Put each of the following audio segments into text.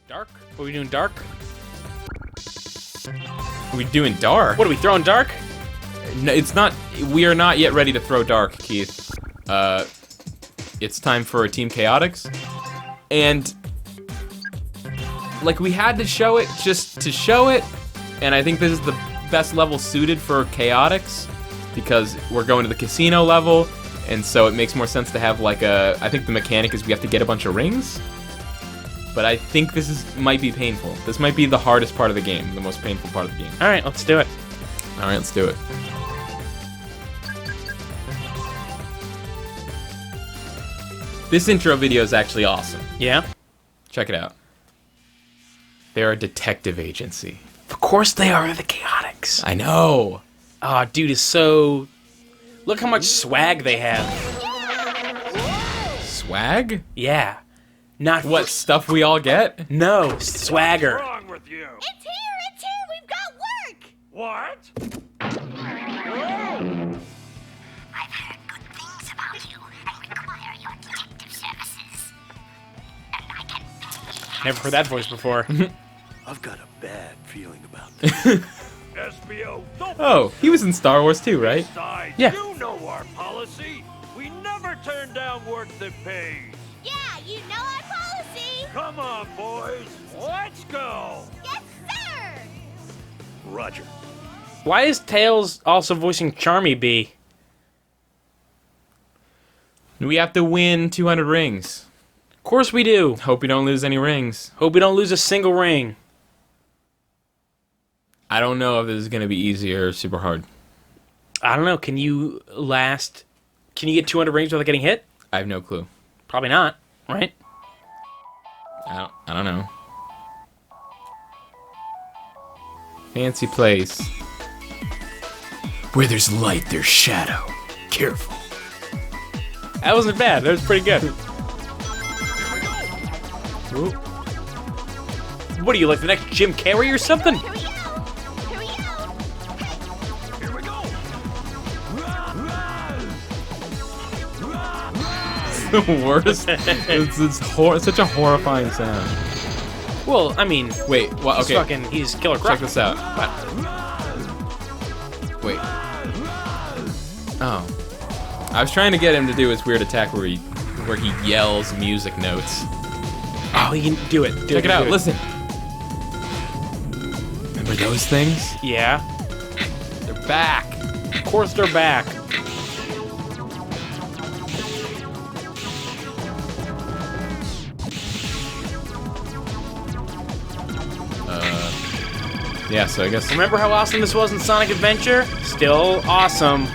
Dark? What are we doing, dark? Are we doing dark? What are we throwing, dark? No, it's not. We are not yet ready to throw dark, Keith. It's time for Team Chaotix, and like we had to show it just to show it, and I think this is the best level suited for Chaotix because we're going to the casino level, and so it makes more sense to have like a. I think the mechanic is we have to get a bunch of rings, but I think might be painful. This might be the hardest part of the game, the most painful part of the game. All right, let's do it. All right, let's do it. This intro video is actually awesome. Yeah? Check it out. They're a detective agency. Of course they are the Chaotix. I know. Oh, dude is so... Look how much swag they have. Swag? Yeah. Not What, stuff we all get? No, swagger. What's wrong with you? It's here, we've got work! What? I've heard good things about you and require your detective services. And I can pay. Never heard that voice before. I've got a bad feeling about this. SBO, don't Oh, he was in Star Wars too, right? decide. Yeah. You know our policy. We never turn down work that pays. Yeah, you know our policy! Come on, boys. Let's go. Yes, sir! Roger. Why is Tails also voicing Charmy Bee? We have to win 200 rings. Of course we do. Hope we don't lose any rings. Hope we don't lose a single ring. I don't know if this is going to be easy or super hard. I don't know. Can you get 200 rings without getting hit? I have no clue. Probably not, right? I don't know. Fancy place. Where there's light, there's shadow. Careful. That wasn't bad. That was pretty good. Ooh. What are you, like the next Jim Carrey or something? Here we go! Here we go! Here we go. The worst. It's such a horrifying sound. Well, I mean, Wait, what? he's Okay, he's Killer Croc. check this out. Wait. Oh. I was trying to get him to do his weird attack where he yells music notes. Oh, you can do it. Do Check it out. do Listen. Remember those things? Yeah. They're back. Of course they're back. Yeah, so I guess. Remember how awesome this was in Sonic Adventure? Still awesome.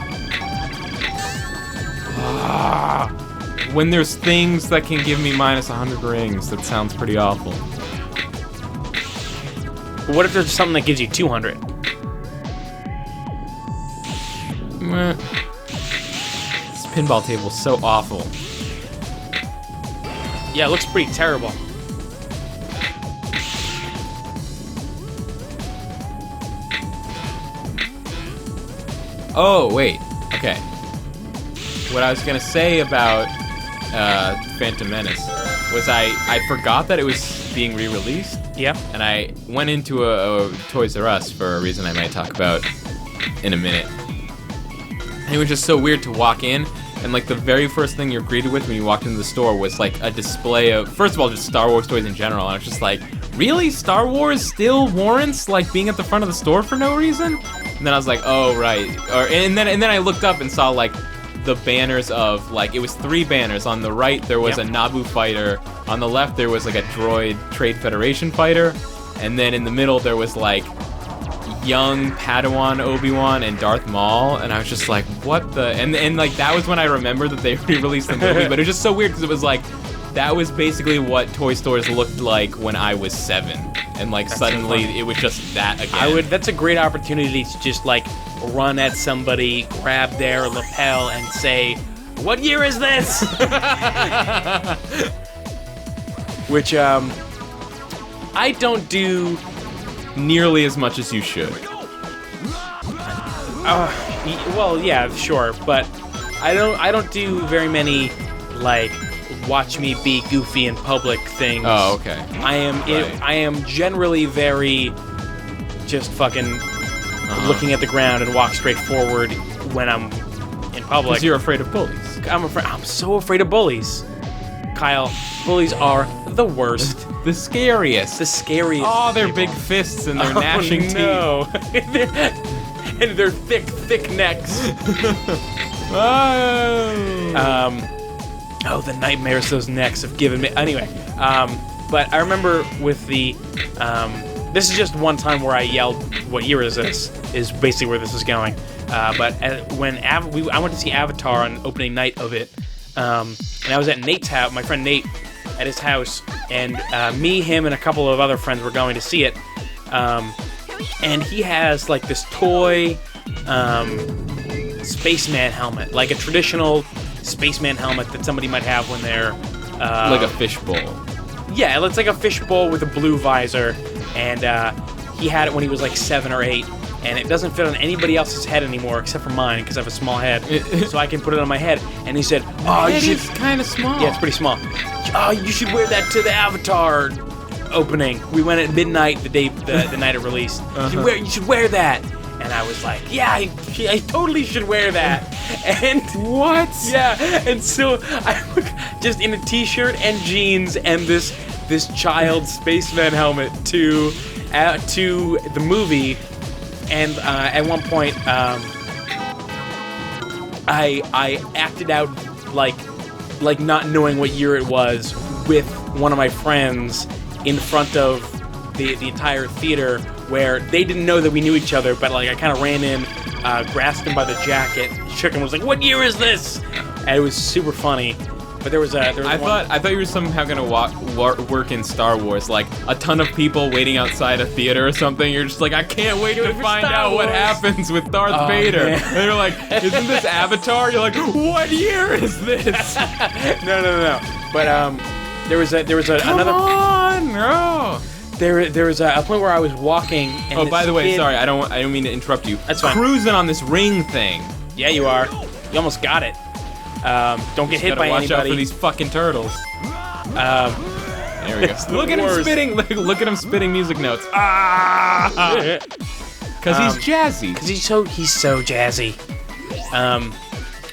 When there's things that can give me minus 100 rings, that sounds pretty awful. But what if there's something that gives you 200? Meh. This pinball table's so awful. Yeah, it looks pretty terrible. Oh, wait. Okay. What I was gonna say about Phantom Menace was I forgot that it was being re-released, Yeah. and I went into a Toys R Us for a reason I might talk about in a minute. And it was just so weird to walk in, and like the very first thing you're greeted with when you walked into the store was like a display of, first of all, just Star Wars toys in general, and I was just like, really? Star Wars still warrants like being at the front of the store for no reason? And then I was like, oh right. And then I looked up and saw like the banners of like, it was 3 banners. On the right there was Yep. a Naboo fighter. On the left there was like a droid Trade Federation fighter. And then in the middle there was like young Padawan Obi-Wan and Darth Maul. And I was just like, what the? And like that was when I remembered that they re-released the movie. But it was just so weird because it was like, that was basically what toy stores looked like when I was 7. And like suddenly it was just that again. That's a great opportunity to just like run at somebody, grab their lapel, and say, "What year is this?" Which I don't do. nearly as much as you should. Well, yeah, sure, but I don't do very many like watch me be goofy in public things. Oh, okay. I am Right. I am generally very just fucking looking at the ground and walk straight forward when I'm in public. Because you're afraid of bullies. I'm so afraid of bullies. Kyle, bullies are the worst. The scariest. The scariest. Oh, their people. big fists and their gnashing teeth. No. And their thick necks. Oh. The nightmares those necks have given me. Anyway, but I remember with the, this is just one time where I yelled, "What year is this?" Is basically where this is going. But when I went to see Avatar on opening night of it, and I was at Nate's house, my friend Nate, at his house, and me, him, and a couple of other friends were going to see it. And he has like this toy spaceman helmet, like a traditional spaceman helmet that somebody might have when they're Like a fishbowl. yeah, it looks like a fishbowl with a blue visor, and he had it when he was like 7 or 8, and it doesn't fit on anybody else's head anymore except for mine because I have a small head, so I can put it on my head. And he said, "Oh, you It should." is kind of small. Yeah, it's pretty small. "Oh, you should wear that to the Avatar opening. We went at midnight the night it released. You should wear that." And I was like, "Yeah, I totally should wear that." And What? yeah, and so I was just in a t-shirt and jeans and this child spaceman helmet to the movie, and at one point I acted out like not knowing what year it was with one of my friends in front of the entire theater, where they didn't know that we knew each other, but like I kind of ran in, grasped him by the jacket, shook him, was like, "What year is this?" And it was super funny. But there was I thought you were somehow gonna work in Star Wars, like a ton of people waiting outside a theater or something. You're just like, I can't wait to for find Star out what Wars. happens with Darth Vader. man. And they're like, isn't this Avatar? You're like, what year is this? no. But there was Come another. on, no. There was a point where I was walking. And Oh, this by the way, kid- sorry, I don't mean to interrupt you. That's fine. Cruising on this ring thing. Yeah, you are. You almost got it. Don't get hit Gotta by watch out anybody. for these fucking turtles. There we go. It's the Look at him worst. spitting. Look at him spitting music notes. Ah! Because he's jazzy. Cause he's so jazzy.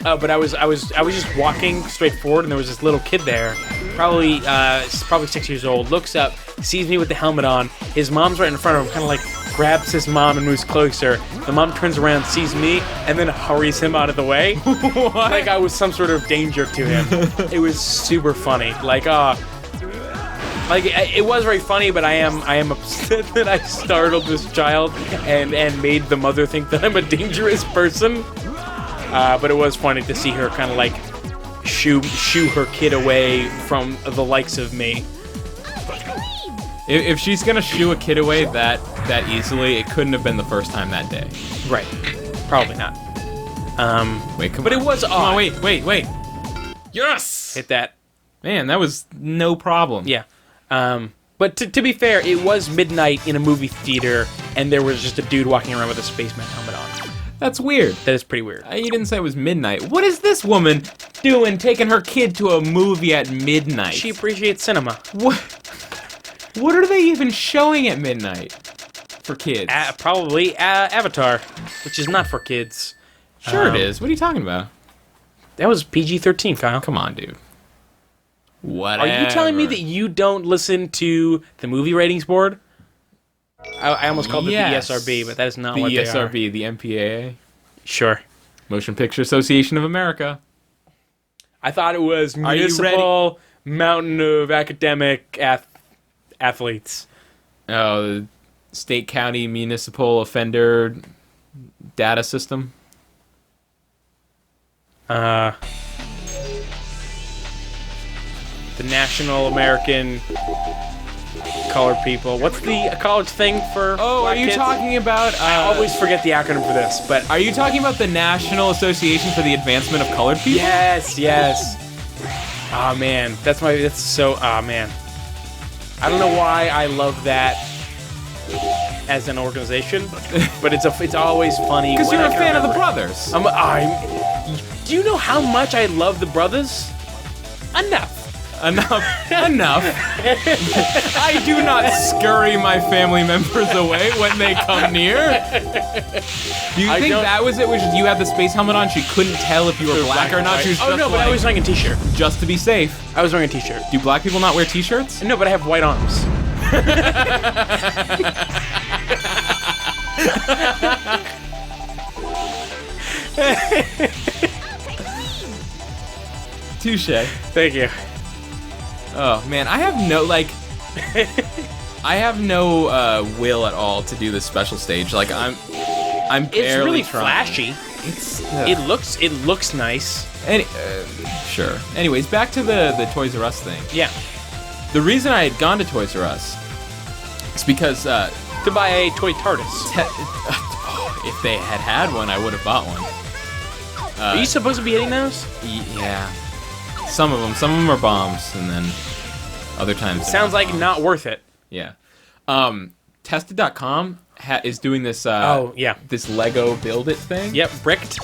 But I was just walking straight forward, and there was this little kid there, probably 6 years old. Looks up, sees me with the helmet on. His mom's right in front of him, kind of like grabs his mom and moves closer. The mom turns around, sees me, and then hurries him out of the way. What? Like I was some sort of danger to him. It was super funny. It was very funny, but I am upset that I startled this child and made the mother think that I'm a dangerous person. But it was funny to see her kind of like shoo her kid away from the likes of me. If she's gonna shoo a kid away that easily, it couldn't have been the first time that day. Right. Probably not. Wait, come But on. it was Come odd. on, wait. Yes! Hit that. Man, that was no problem. Yeah. But to be fair, it was midnight in a movie theater, and there was just a dude walking around with a spaceman helmet on. That's weird. That is pretty weird. You didn't say it was midnight. What is this woman doing taking her kid to a movie at midnight? She appreciates cinema. What are they even showing at midnight for kids? Probably Avatar, which is not for kids. Sure it is. What are you talking about? That was PG-13, Kyle. Come on, dude. Whatever. Are you telling me that you don't listen to the movie ratings board? I almost called Yes. it the ESRB, but that is not the what they are. ESRB, the MPAA, Sure. Motion Picture Association of America? I thought it was Are you Municipal Mountain of Academic Athletes. Oh, the state, county, municipal offender data system. The National American Colored People. What's the college thing for Oh, black are you kids? talking about? I always forget the acronym for this, but Are you talking about the National Association for the Advancement of Colored People? yes. Oh man, that's so. Oh man, I don't know why I love that as an organization, but it's always funny. Because when you're I a can fan of the remember. brothers. Do you know how much I love the brothers? Enough. Enough. I do not scurry my family members away when they come near. Do you think that was it? Which you had the space helmet on, she couldn't tell if you were black or not. She was just but I was wearing a t-shirt. just to be safe. I was wearing a t-shirt. Do black people not wear t-shirts? No, but I have white arms. Touche. Thank you. Oh man, I have no will at all to do this special stage. Like I'm barely It's really trying. flashy. It's It looks nice. Sure. Anyways, back to the Toys R Us thing. Yeah. The reason I had gone to Toys R Us is because To buy a toy TARDIS. if they had one, I would have bought one. Are you supposed to be hitting those? Yeah. Some of them are bombs, and then other times. they're Sounds not like bombs. not worth it. Yeah. Tested.com is doing this. This Lego Build It thing. Yep, bricked.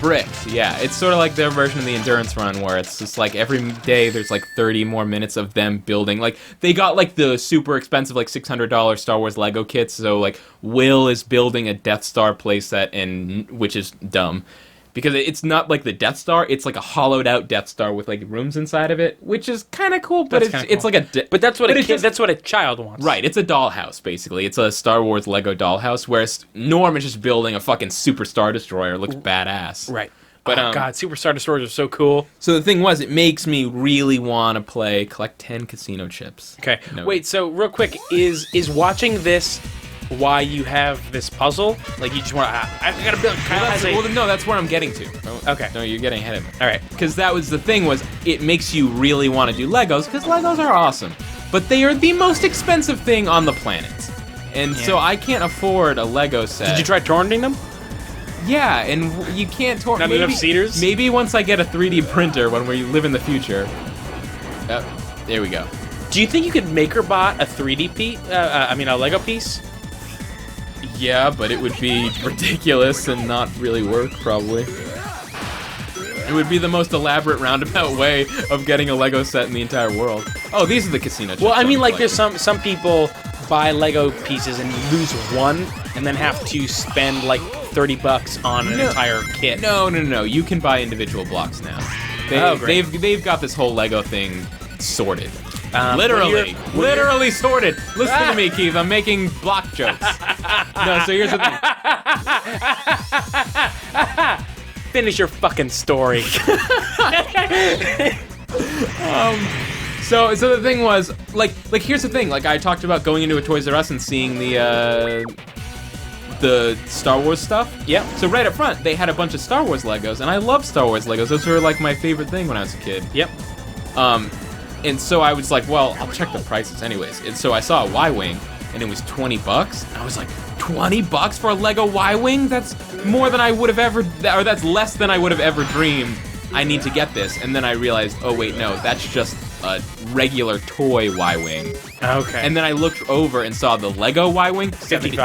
Bricked, yeah. It's sort of like their version of the endurance run, where it's just like every day there's like 30 more minutes of them building. Like they got like the super expensive like $600 Star Wars Lego kits. So like Will is building a Death Star playset, and which is dumb. Because it's not like the Death Star, it's like a hollowed out Death Star with like rooms inside of it, which is kind of cool. But it's like a But that's what that's what a child wants. right. It's a dollhouse basically. It's a Star Wars Lego dollhouse, whereas Norm is just building a fucking Super Star Destroyer. It looks badass. Right. But Oh God, Super Star Destroyers are so cool. so the thing was, it makes me really want to collect 10 casino chips. Okay. No. Wait, so real quick, is watching this why you have this puzzle? Like you just want I gotta build Kyle has a... No, that's where I'm getting to. Okay. No, you're getting ahead of me. All right. Because that was the thing, was it makes you really want to do Legos, because Legos are awesome. But they are the most expensive thing on the planet. And so I can't afford a Lego set. Did you try torrenting them? Yeah, and you can't torrent. Not enough seeders? Maybe once I get a 3D printer when we live in the future. There we go. Do you think you could MakerBot a 3D piece? A Lego piece? Yeah, but it would be ridiculous and not really work, probably. It would be the most elaborate roundabout way of getting a Lego set in the entire world. Oh, these are the casino chips. Well, I mean, I'm like, there's collecting. some people buy Lego pieces and lose one, and then have to spend like $30 on an entire kit. No. You can buy individual blocks now. Great. They've got this whole Lego thing sorted. Literally Literally sorted. Listen to me, Keith. I'm making block jokes. No, so here's the thing. Finish your fucking story. So the thing was, like here's the thing. Like I talked about going into a Toys R Us and seeing the Star Wars stuff. Yep. So right up front, they had a bunch of Star Wars Legos, and I love Star Wars Legos. Those were like my favorite thing when I was a kid. Yep. And so I was like, well, I'll check the prices anyways. And so I saw a Y-Wing, and it was $20. And I was like, $20 for a Lego Y-Wing? That's more than I would have ever, or that's less than I would have ever dreamed. I need to get this. And then I realized, oh wait, no, that's just a regular toy Y-Wing. Okay. And then I looked over and saw the Lego Y-Wing, $70.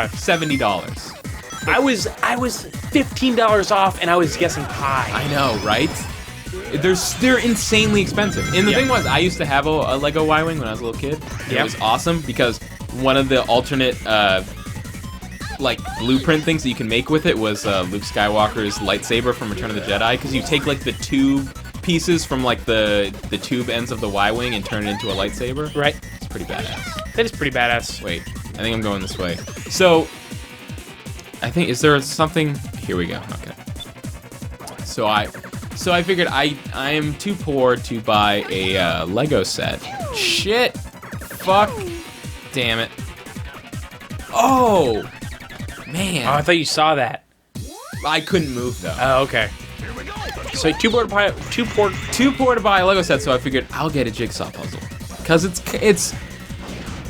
I was $15 off, and I was guessing high. I know, right? They're insanely expensive. And the thing was, I used to have a Lego Y-Wing when I was a little kid. It was awesome because one of the alternate blueprint things that you can make with it was Luke Skywalker's lightsaber from Return of the Jedi, because you take like the tube pieces from like the tube ends of the Y-Wing and turn it into a lightsaber. Right. It's pretty badass. That is pretty badass. Wait, I think I'm going this way. So I think, is there something? Here we go. Okay. So I figured I am too poor to buy a Lego set. Shit. Fuck. Damn it. Oh. Man. Oh, I thought you saw that. I couldn't move though. Oh, okay. So too poor to buy a Lego set, so I figured I'll get a jigsaw puzzle. Because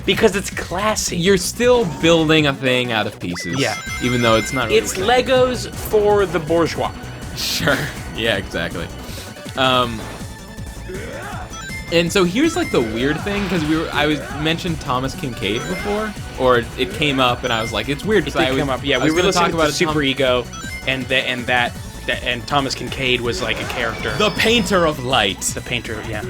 because it's classy. you're still building a thing out of pieces. Yeah. Even though it's not really It's Legos for the bourgeois. Sure. Yeah, exactly. And so here's like the weird thing, because I mentioned Thomas Kincaid before, or it came up, and I was like, it's weird because I It was came up. Yeah, I we was were gonna listening talk about to Super Ego, and that and Thomas Kincaid was like a character. The painter of light. The painter, yeah.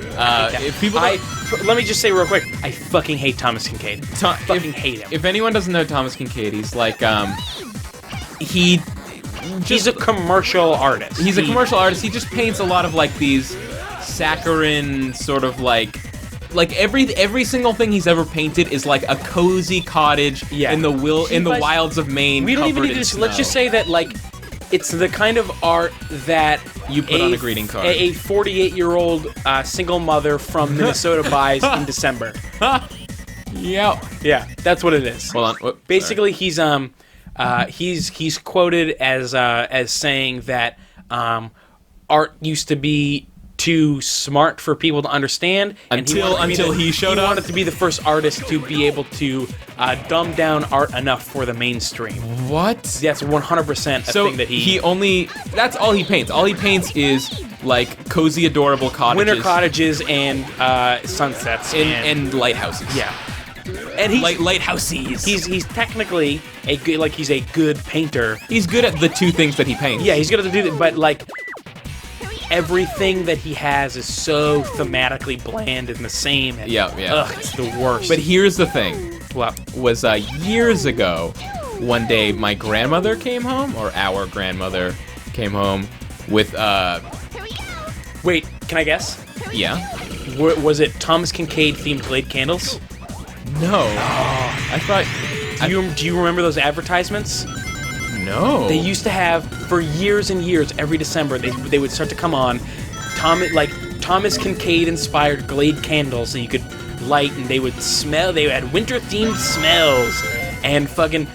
If people let me just say real quick, I fucking hate Thomas Kincaid. Fucking hate him. If anyone doesn't know Thomas Kincaid, he's like He's a commercial artist. He's a commercial artist. He just paints a lot of like these saccharine sort of like every single thing he's ever painted is like a cozy cottage in the wilds of Maine. We don't even need to. Let's just say that like it's the kind of art that you put on a greeting card. A 48-year-old single mother from Minnesota buys in December. Yeah, that's what it is. Hold on. Whoop, basically, he's quoted as saying that art used to be too smart for people to understand until he showed up. He wanted to be the first artist to be able to dumb down art enough for the mainstream. What? That's 100% a thing that that's all he paints. All he paints is like cozy, adorable cottages, winter cottages, and sunsets and lighthouses. Yeah. And he's lighthouses. He's technically he's a good painter. He's good at the two things that he paints. Yeah, he's good at the two, but like everything that he has is so thematically bland and the same. And, ugh, it's the worst. But here's the thing. What? Was years ago, one day my grandmother came home, or our grandmother came home with Wait, can I guess? Yeah. Was it Thomas Kincaid themed Glade candles? No. I thought. Do you remember those advertisements? No. They used to have for years and years. Every December, they would start to come on. Thomas Kincaid inspired Glade candles that you could light, and they would smell. They had winter themed smells. And fucking,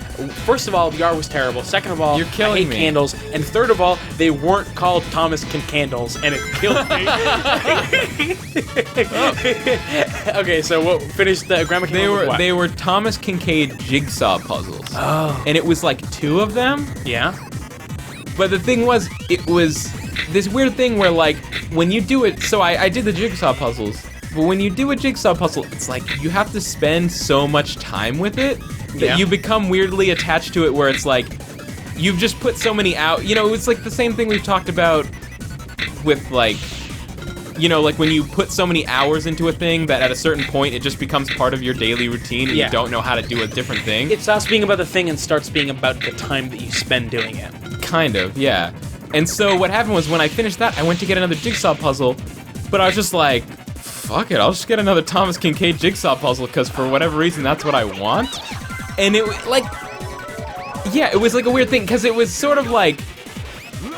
first of all, the art was terrible. Second of all, You're killing I hate me. candles. And third of all, they weren't called Thomas Candles, and it killed me. Okay, so what? Finish the Grandma Kincaid. They were Thomas Kincaid jigsaw puzzles. Oh. And it was like 2 of them. Yeah. But the thing was, it was this weird thing where like when you do it. So I did the jigsaw puzzles. But when you do a jigsaw puzzle, it's like you have to spend so much time with it that you become weirdly attached to it, where it's like you've just put so many out. You know, it's like the same thing we've talked about with like, you know, like when you put so many hours into a thing that at a certain point it just becomes part of your daily routine and you don't know how to do a different thing. It stops being about the thing and starts being about the time that you spend doing it. Kind of, yeah. And so what happened was when I finished that, I went to get another jigsaw puzzle, but I was just like, fuck it, I'll just get another Thomas Kincaid jigsaw puzzle because for whatever reason that's what I want. And it like, yeah, it was like a weird thing because it was sort of like,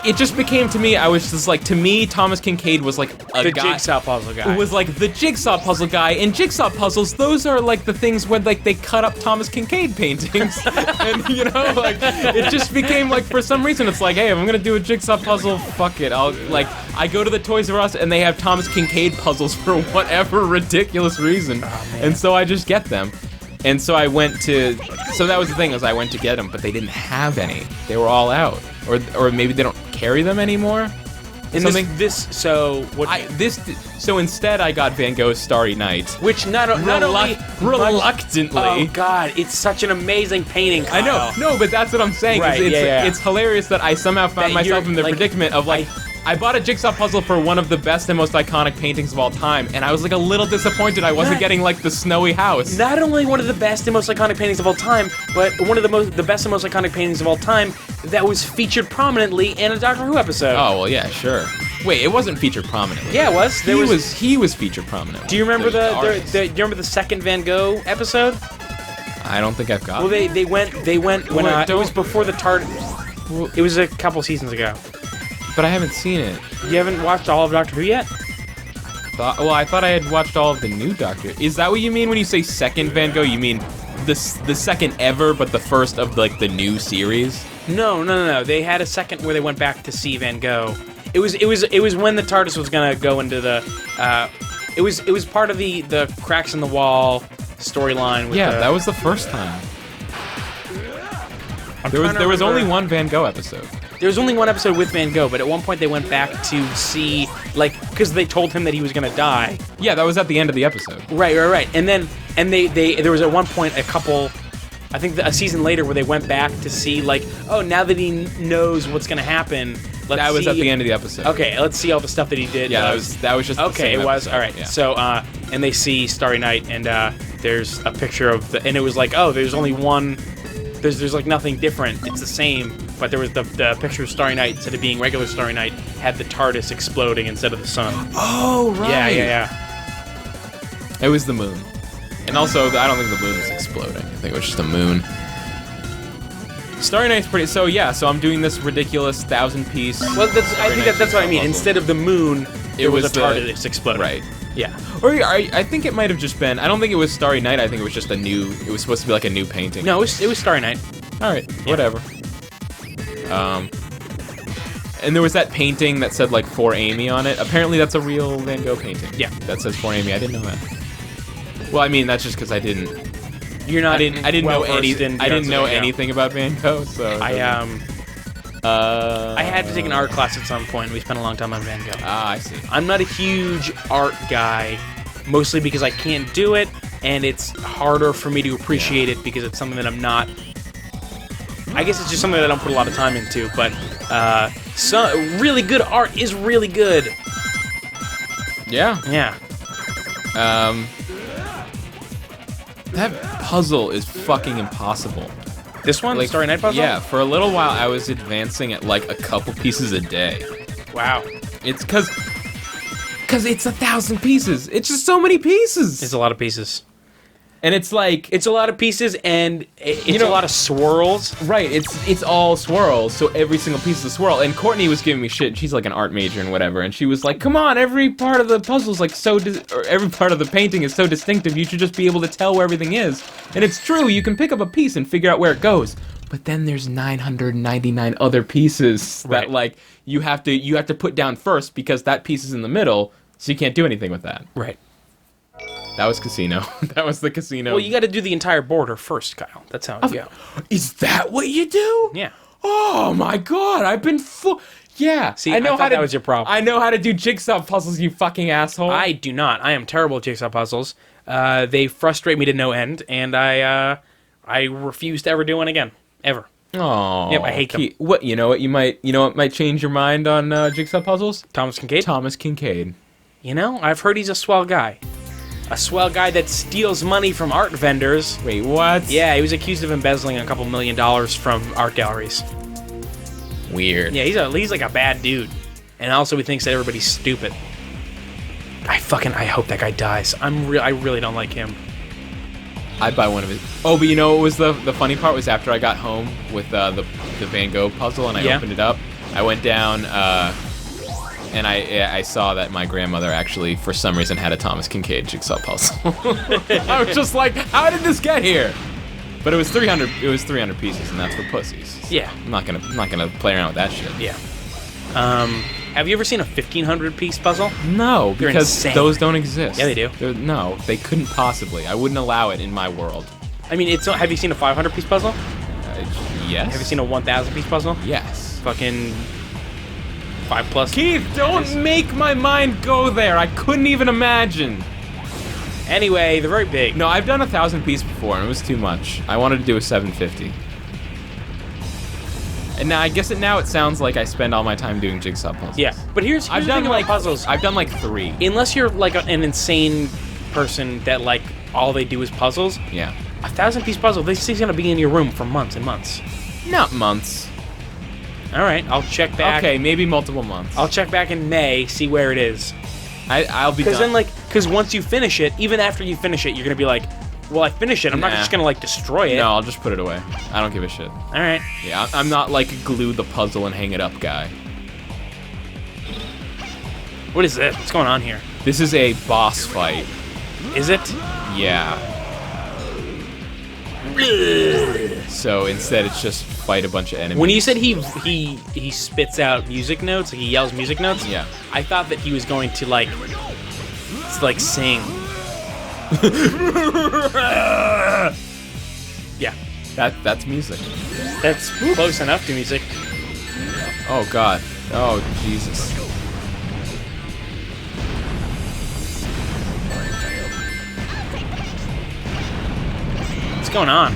it just became to me, I was just like, to me, Thomas Kincaid was like the jigsaw puzzle guy. Was like the jigsaw puzzle guy, and jigsaw puzzles, those are like the things when like they cut up Thomas Kincaid paintings, and you know, like it just became like for some reason it's like, hey, if I'm gonna do a jigsaw puzzle, fuck it, I go to the Toys R Us and they have Thomas Kincaid puzzles for whatever ridiculous reason, and so I just get them. And so I went to, so that was the thing, was I went to get them, but they didn't have any. They were all out, or maybe they don't carry them anymore. And so instead I got Van Gogh's Starry Night, which not only reluctantly. Oh God, it's such an amazing painting, Kyle. I know, no, but that's what I'm saying. Right, It's hilarious that I somehow found myself in the predicament of like. I bought a jigsaw puzzle for one of the best and most iconic paintings of all time, and I was like a little disappointed I wasn't getting like the snowy house. Not only one of the best and most iconic paintings of all time, but one of the best and most iconic paintings of all time that was featured prominently in a Doctor Who episode. Oh well, yeah, sure. Wait, it wasn't featured prominently. Yeah, it was. He was featured prominently. Do you remember do you remember the second Van Gogh episode? I don't think I've got. Well, they went when it was before the it was a couple seasons ago. But I haven't seen it. You haven't watched all of Doctor Who yet? I thought I had watched all of the new Doctor. Is that what you mean when you say second Van Gogh? You mean the second ever, but the first of like the new series? No. They had a second where they went back to see Van Gogh. It was when the TARDIS was gonna go into the. It was part of the cracks in the wall storyline. That was the first time. There was only one Van Gogh episode. There was only one episode with Van Gogh, but at one point they went back to see, like, because they told him that he was going to die. Yeah, that was at the end of the episode. Right. And then, there was at one point a season later where they went back to see, like, oh, now that he knows what's going to happen, let's That was see. at the end of the episode. Okay, let's see all the stuff that he did. Yeah, that was just the okay. same It was episode. all right. Yeah. So, and they see Starry Night, and there's a picture of and it was like, oh, there's only one. There's like nothing different. It's the same, but there was the picture of Starry Night instead of being regular Starry Night had the TARDIS exploding instead of the sun. Oh, right. Yeah. It was the moon. And also, I don't think the moon was exploding. I think it was just a moon. Starry Night's pretty... So, yeah, so I'm doing this ridiculous 1,000-piece... Well, I think that's what I mean. Instead of the moon, it was a TARDIS exploding. Right. Yeah. Or I think it might have just been... I don't think it was Starry Night. I think it was just a new... It was supposed to be like a new painting. No, it was Starry Night. All right, whatever. And there was that painting that said, like, For Amy on it. Apparently that's a real Van Gogh painting. Yeah. That says For Amy. I didn't know that. Well, I mean, that's just because I didn't... You're not I didn't know anything. I didn't know anything about Van Gogh, so... I had to take an art class at some point. We spent a long time on Van Gogh. Ah, I see. I'm not a huge art guy, mostly because I can't do it, and it's harder for me to appreciate it because it's something that I'm not... I guess it's just something that I don't put a lot of time into, but really good art is really good. Yeah. Yeah. That puzzle is fucking impossible. This one, Like, Starry Night Puzzle? Yeah, for a little while I was advancing at like a couple pieces a day. Wow. It's because it's 1,000 pieces. It's just so many pieces. It's a lot of pieces. And it's like It's a lot of pieces, and it's You know- a lot of swirls. right. It's all swirls. So every single piece is a swirl. And Courtney was giving me shit. She's like an art major and whatever. And she was like, "Come on, every part of the puzzle's like or every part of the painting is so distinctive. You should just be able to tell where everything is." And it's true. You can pick up a piece and figure out where it goes. But then there's 999 other pieces Right. that like you have to put down first because that piece is in the middle. So you can't do anything with that. Right. That was casino. That was the casino. Well, you got to do the entire border first, Kyle. That's how it goes. Is that what you do? Yeah. Oh my god, I've been Yeah. See, I thought that was your problem. I know how to do jigsaw puzzles, you fucking asshole. I do not. I am terrible at jigsaw puzzles. They frustrate me to no end, and I refuse to ever do one again. Ever. Oh. Yep, I hate them. What you know what might change your mind on jigsaw puzzles? Thomas Kincaid? Thomas Kincaid. You know, I've heard he's a swell guy. A swell guy that steals money from art vendors. Wait, what? Yeah, he was accused of embezzling a couple $1 million from art galleries. Weird. Yeah, he's like a bad dude. And also he thinks that everybody's stupid. I hope that guy dies. I really don't like him. I'd buy one of his. Oh, but you know what was the funny part was after I got home with the Van Gogh puzzle and I opened it up, I went down and I saw that my grandmother actually for some reason had a Thomas Kincaid jigsaw puzzle. I was just like, how did this get here? But it was 300 pieces and that's for pussies. Yeah. I'm not gonna play around with that shit. Yeah. Have you ever seen a 1,500 piece puzzle? No, You're because insane. those don't exist. Yeah, they do. No, they couldn't possibly. I wouldn't allow it in my world. I mean, have you seen a 500 piece puzzle? Yes. Have you seen a 1,000 piece puzzle? Yes. Fucking 5+. Keith, don't make my mind go there. I couldn't even imagine. Anyway, they're very big. No, I've done 1,000 piece before, and it was too much. I wanted to do a 750. And now I guess it sounds like I spend all my time doing jigsaw puzzles. Yeah, but here's I've the done thing like about puzzles. I've done like 3. Unless you're like an insane person that like all they do is puzzles, Yeah. 1,000 piece puzzle, this thing's gonna be in your room for months and months. Not months. All right, I'll check back. Okay, maybe multiple months. I'll check back in May, see where it is. I'll be done. Because then, because once you finish it, even after you finish it, you're gonna be like, well, I finished it. I'm not Nah. just gonna like destroy it. No, I'll just put it away. I don't give a shit. All right. Yeah, I'm not like glue the puzzle and hang it up guy. What is this? What's going on here? This is a boss fight. Is it? Yeah. So instead, it's just fight a bunch of enemies. When you said he spits out music notes, like he yells music notes. Yeah. I thought that he was going to like sing. Yeah. That's music. That's close enough to music. Oh God. Oh Jesus. What's going on?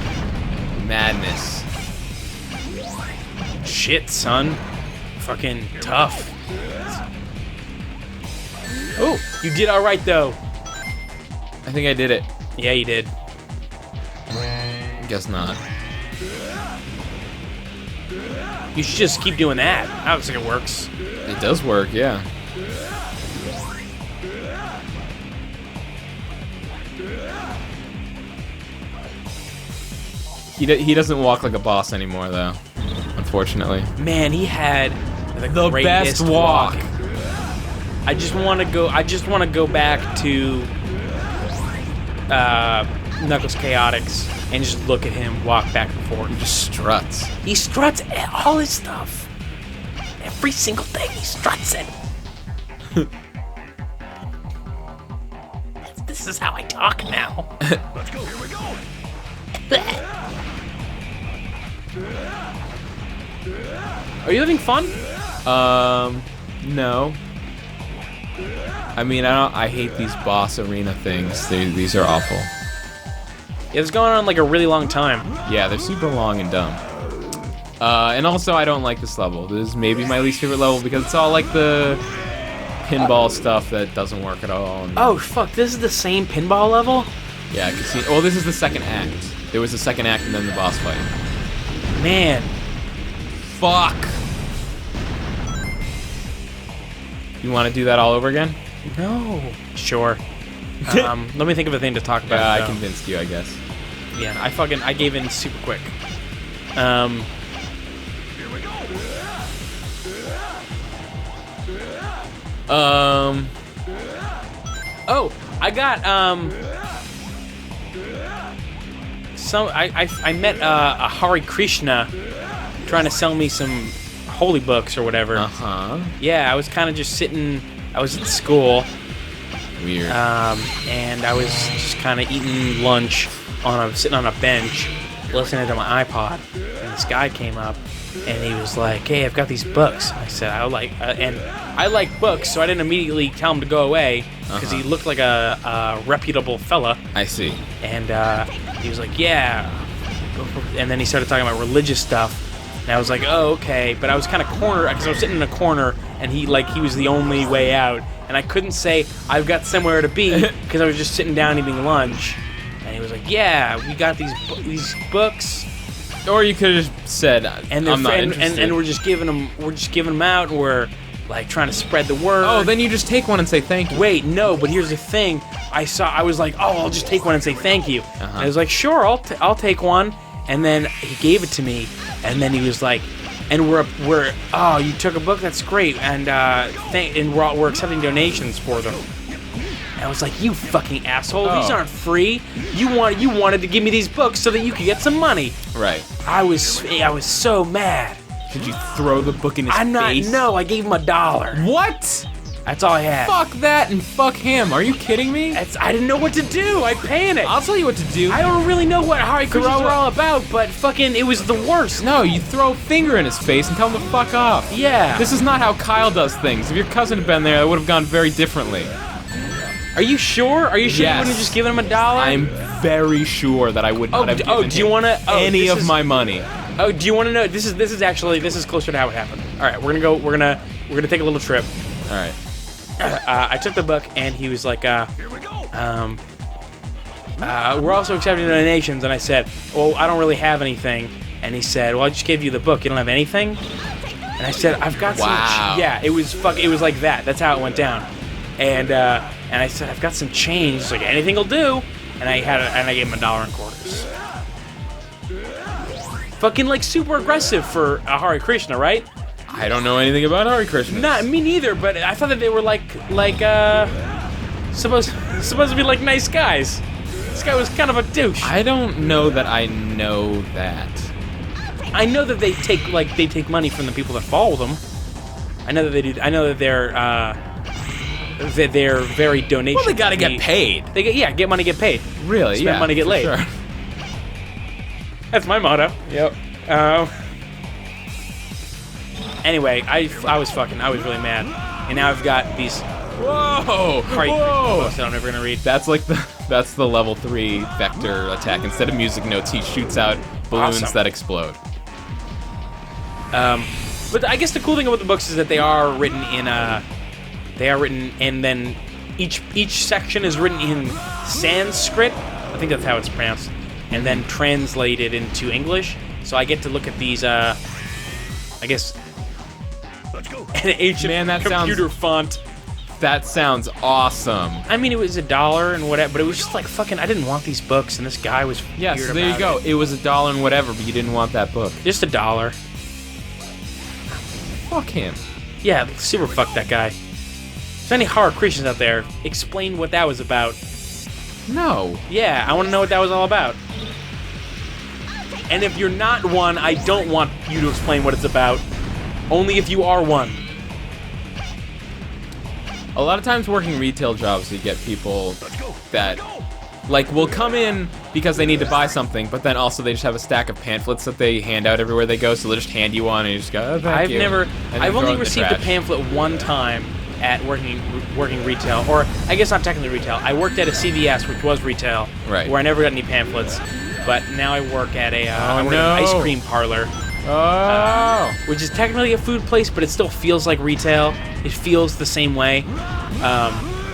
Madness. Shit, son. fucking tough. Oh, you did all right though. I think I did it. Yeah, you did. Guess not. You should just keep doing that. That looks like it works. It does work, yeah. He doesn't walk like a boss anymore, though. Unfortunately. Man, he had the best greatest walk. I just want to go. I just want to go back to Knuckles Chaotix and just look at him walk back and forth. He just struts. He struts all his stuff. Every single thing he struts it. This is how I talk now. Let's go. Here we go. Are you having fun? No. I mean, I hate these boss arena things. These are awful. Yeah, it's going on like a really long time. Yeah, they're super long and dumb. And also, I don't like this level. This is maybe my least favorite level because it's all like the pinball stuff that doesn't work at all. And Oh fuck! This is the same pinball level. yeah, well, this is the second act. There was the second act and then the boss fight. Man, Fuck. You want to do that all over again? no. Sure. Let me think of a thing to talk about. Yeah, I though. convinced you, I guess. Yeah, I gave in super quick. Oh, I got I met a Hare Krishna trying to sell me some holy books or whatever. Uh-huh. Yeah, I was kind of just sitting. I was at school. Weird. And I was just kind of eating lunch sitting on a bench, listening to my iPod. And this guy came up, and he was like, "Hey, I've got these books." I said, "I like books," so I didn't immediately tell him to go away because he looked like a reputable fella. I see. And he was like, "Yeah," and then he started talking about religious stuff. And I was like, "Oh, okay," but I was kind of cornered because I was sitting in a corner, and he was the only way out. And I couldn't say, "I've got somewhere to be," because I was just sitting down eating lunch. And he was like, "Yeah, we got these books." Or you could have just said, And I'm not interested. and we're just giving them out, and we're like trying to spread the word. Oh, then you just take one and say thank you. Wait, no, but here's the thing. I was like, "Oh, I'll just take one and say thank you." And I was like, "Sure, I'll take one." And then he gave it to me, and then he was like, "And we're oh, you took a book? That's great." And we're accepting donations for them. And I was like, "You fucking asshole! These Oh. aren't free. You wanted to give me these books so that you could get some money." Right. I was so mad. Did you throw the book in his I'm not. face? No, I gave him $1. What? That's all I had. Fuck that and fuck him. Are you kidding me? I didn't know what to do. I panicked. I'll tell you what to do. I don't really know what Hare Krishnas Throw are it. all about, but fucking, it was the worst. No, you throw a finger in his face and tell him to fuck off. Yeah. This is not how Kyle does things. If your cousin had been there, it would have gone very differently. Are you sure? Are you sure Yes. you wouldn't have just given him $1? I'm very sure that I would not have given do you him want to any of my money. Oh, do you want to know? This is closer to how it happened. All right, we're gonna take a little trip. All right. I took the book, and he was like, "Here we go." We're also accepting donations, and I said, "Well, I don't really have anything." And he said, "Well, I just gave you the book. You don't have anything?" And I said, "I've got some." Wow. Yeah, it was like that. That's how it went down. And I said, "I've got some change." He's like, "Anything will do." And I gave him $1 in quarters. Fucking like super aggressive for a Hare Krishna, right? I don't know anything about Hare Krishna. Not me neither, but I thought that they were supposed to be like nice guys. This guy was kind of a douche. I don't know that I know that. I know that they take money from the people that follow them. I know that they do. I know that they're very donation. Well, they gotta get paid. They get money, get paid. Really? Spend yeah. money, get for laid. Sure. That's my motto. Yep. Anyway, I was really mad, and now I've got these Whoa! Hare Krishna Whoa! books that I'm never gonna read. That's the level 3 vector attack. Instead of music notes, he shoots out balloons Awesome. that explode. But I guess the cool thing about the books is that they are written in and then each section is written in Sanskrit. I think that's how it's pronounced, and then translated into English. So I get to look at these. I guess an ancient computer font. That sounds awesome. I mean, it was $1 and whatever, but it was just like fucking. I didn't want these books, and this guy was Yeah, weird so there you about go. It was $1 and whatever, but you didn't want that book. Just $1. Fuck him. Yeah, super fuck that guy. If there's any horror creatures out there, explain what that was about. No. Yeah, I want to know what that was all about. And if you're not one, I don't want you to explain what it's about. Only if you are one. A lot of times working retail jobs, you get people that, like, will come in because they need to buy something, but then also they just have a stack of pamphlets that they hand out everywhere they go, so they'll just hand you one and you just go, oh, thank you. I've only received a pamphlet one time at working retail, or I guess not technically retail. I worked at a CVS, which was retail, right, where I never got any pamphlets, but now I work at an ice cream parlor. Which is technically a food place, but it still feels like retail. It feels the same way.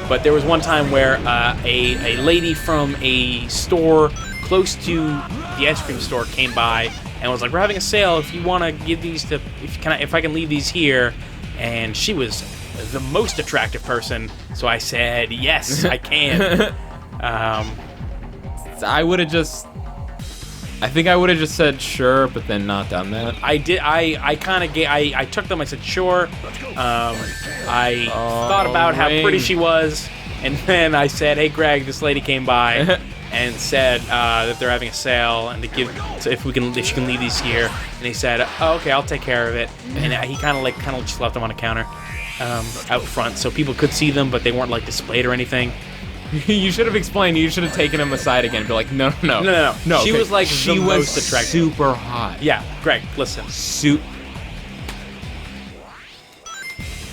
But there was one time where a lady from a store close to the ice cream store came by and was like, "We're having a sale. If you want to give these to, if I can leave these here," and she was the most attractive person, so I said, "Yes, I can." I think I would have just said sure, but then not done that. I did. I took them. I said sure. I thought about how pretty she was, and then I said, "Hey, Greg, this lady came by and said that they're having a sale, and if she can leave these here." And he said, "Oh, okay, I'll take care of it." And he kind of just left them on a counter out front, so people could see them, but they weren't like displayed or anything. You should have explained. You should have taken him aside again and be like, no. She was like the most attractive. Super hot. Yeah, Greg, listen.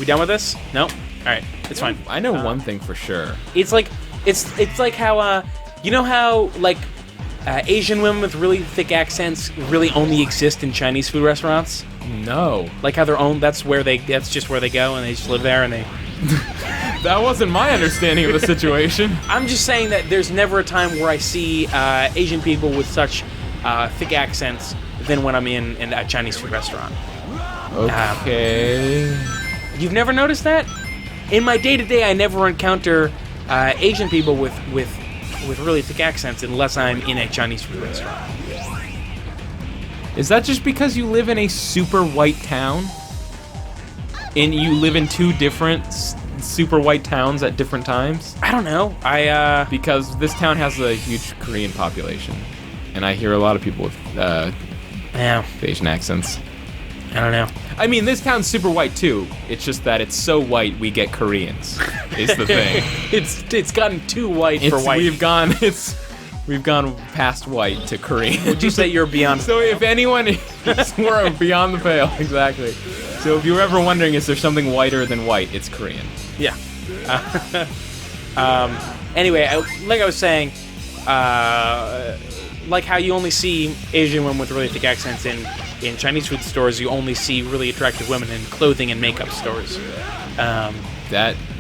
We done with this? No? All right, it's fine. I know one thing for sure. It's like how you know how like Asian women with really thick accents really only exist in Chinese food restaurants? No. Like how that's just where they go and they just live there and they. That wasn't my understanding of the situation. I'm just saying that there's never a time where I see Asian people with such thick accents than when I'm in a Chinese food restaurant. Okay. You've never noticed that? In my day-to-day, I never encounter Asian people with really thick accents unless I'm in a Chinese food restaurant. Is that just because you live in a super white town? And you live in two different super white towns at different times? I don't know. Because this town has a huge Korean population, and I hear a lot of people with Asian accents. I don't know. I mean, this town's super white too. It's just that it's so white we get Koreans. Is the thing. It's gotten too white for white. We've gone past white to Korean. Would you say you're beyond? So if anyone is, we're beyond the pale, exactly. So if you were ever wondering, is there something whiter than white? It's Korean. Yeah. Anyway, like I was saying, like how you only see Asian women with really thick accents in Chinese food stores, you only see really attractive women in clothing and makeup stores.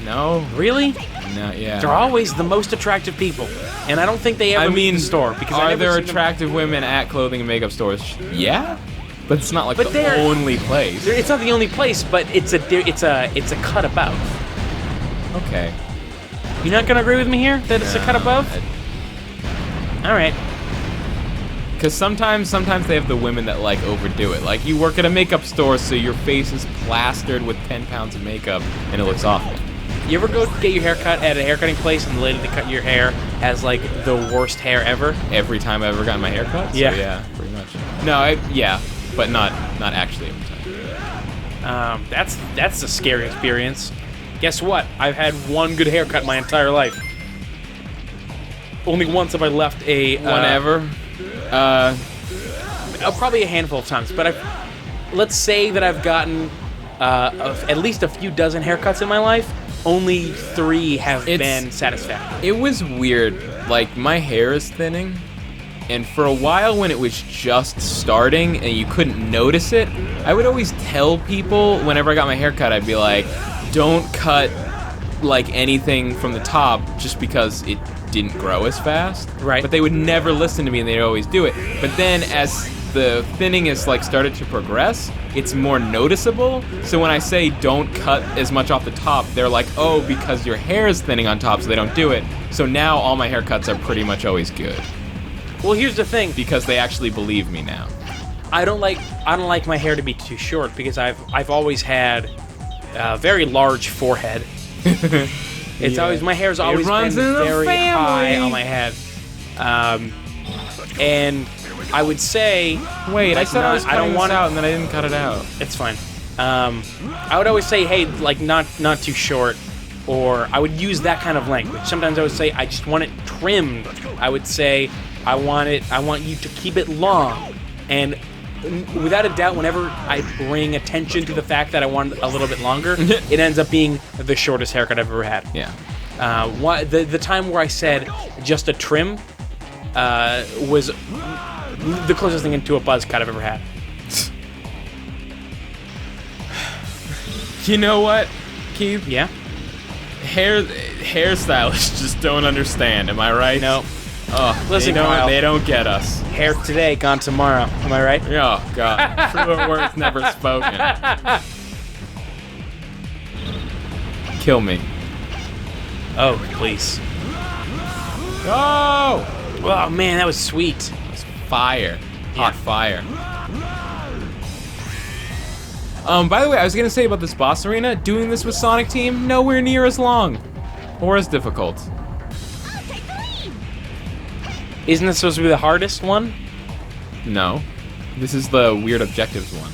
No. Really? No, yeah. They're always the most attractive people, and I don't think they ever leave the store because are there attractive women at clothing and makeup stores? Yeah, but it's not like the only place. It's not the only place, but it's a cut above. Okay. You're not gonna agree with me here that it's a cut above? All right. Because sometimes they have the women that like overdo it. Like you work at a makeup store, so your face is plastered with 10 pounds of makeup, and it looks awful. You ever go get your hair cut at a haircutting place, and the lady that cut your hair has like the worst hair ever? Every time I've ever gotten my hair cut? Yeah. So, yeah, pretty much. No, but not actually every time. That's a scary experience. Guess what? I've had one good haircut my entire life. Only once have I left a... One ever? Probably a handful of times, but let's say that I've gotten at least a few dozen haircuts in my life. Only 3 have been satisfactory. It was weird. Like, my hair is thinning, And for a while when it was just starting and you couldn't notice it, I would always tell people whenever I got my hair cut, I'd be like, don't cut like anything from the top just because it didn't grow as fast. Right. But they would never listen to me and they'd always do it. But then as the thinning has like started to progress, it's more noticeable. So when I say don't cut as much off the top, they're like, oh, because your hair is thinning on top, so they don't do it. So now all my haircuts are pretty much always good. Well, here's the thing. Because they actually believe me now. I don't like my hair to be too short because I've always had a very large forehead. It's Yeah. always my hair's always runs been in the very high family. on my head, and I would say Wait, I like, said I was not- cutting want this out and then I didn't cut it out. It's fine. I would always say, hey, like not too short, or I would use that kind of language. Sometimes I would say, I just want it trimmed. I would say, I want you to keep it long. And without a doubt, whenever I bring attention to the fact that I want it a little bit longer, it ends up being the shortest haircut I've ever had. Yeah. The time where I said just a trim was the closest thing to a buzz cut I've ever had. You know what, Keith? Yeah? Hairstylists just don't understand, am I right? No. Oh, Listen, Kyle. they don't get us. Hair today, gone tomorrow. Am I right? Oh, God. Truer words never spoken. Kill me. Oh, please. Oh! Oh, man, that was sweet. That's fire. Hot fire. By the way, I was gonna say about this boss arena, doing this with Sonic Team, nowhere near as long. Or as difficult. Isn't this supposed to be the hardest one? No. This is the weird objectives one.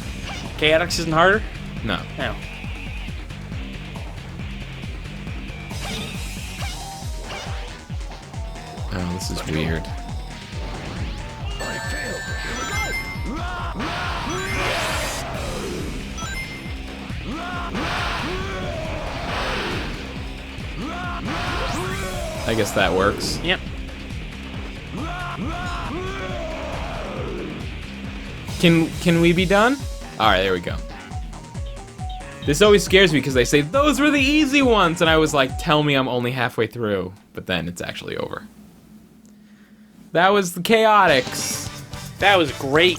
Chaotix isn't harder? No. No. Oh, this is weird. I guess that works. Yep. Can we be done? Alright, there we go. This always scares me because they say, those were the easy ones! And I was like, tell me I'm only halfway through. But then it's actually over. That was the Chaotix. That was great.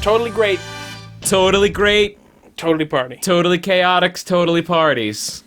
Totally great. Totally great. Totally party. Totally Chaotix. Totally parties.